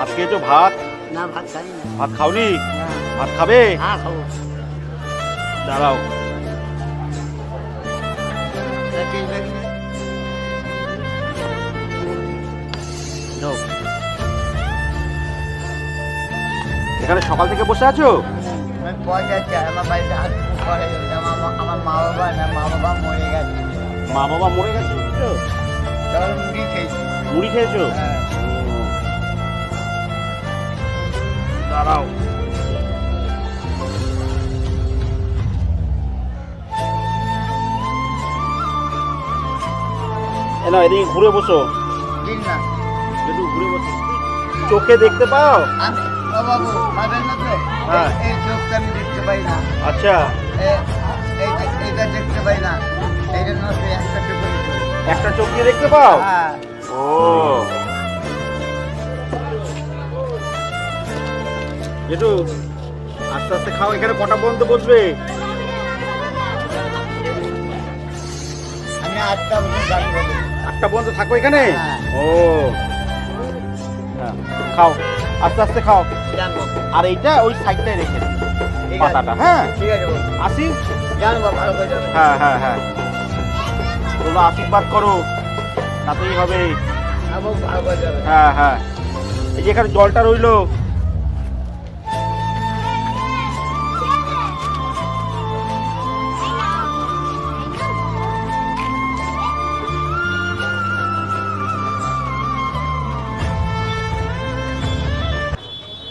ভাত খেয়েছো? ভাত? না ভাত খাই না। ভাত খাওনি? না। ভাত খাবে? হ্যাঁ খাবো। দাঁড়াও। যাও। এখানে সকাল থেকে বসে আছো? আমি পয়সা চাই, আমার বাড়িতে হাত করে আমার মা বাবা না, মা বাবা মরে গেছে। মা বাবা মরে গেছে বুঝছো? তখন মুড়ি খেয়েছি। মুড়ি খেয়েছো? হ্যাঁ। দাঁড়াও। না এদিকে ঘুরে বসো, ঠিক না। একটু ঘুরে বসো। চোখে দেখতে পাও? আমি ও বাবু পাবেন না তো? হ্যাঁ। এই চোখটা আমি দেখতে পাই না। আচ্ছা, এইটা দেখতে পাই না। এই জন্য একটা চোখ। একটা চোখ দিয়ে দেখতে পাও? হ্যাঁ। ও একটু আস্তে আস্তে খাও। এখানে কটা পর্যন্ত বসবে? আমি 8টা বছর গাড়ি বলি। 8টা পর্যন্ত থাকো এখানে? হ্যাঁ। ও হ্যাঁ, খাও আস্তে আস্তে খাও। জানবো। আর এইটা ওই সাইডটায় রেখে দিই, ঠিক আছে। পাতাটা। হ্যাঁ ঠিক আছে বাবু। আসি। জানবো ভালো করে যাবে। হ্যাঁ হ্যাঁ হ্যাঁ, তোমরা আশীর্বাদ করো, তাতেই হবে। বাবু ভালো করে যাবে। হ্যাঁ হ্যাঁ, এই যে এখানে জলটা রইলো,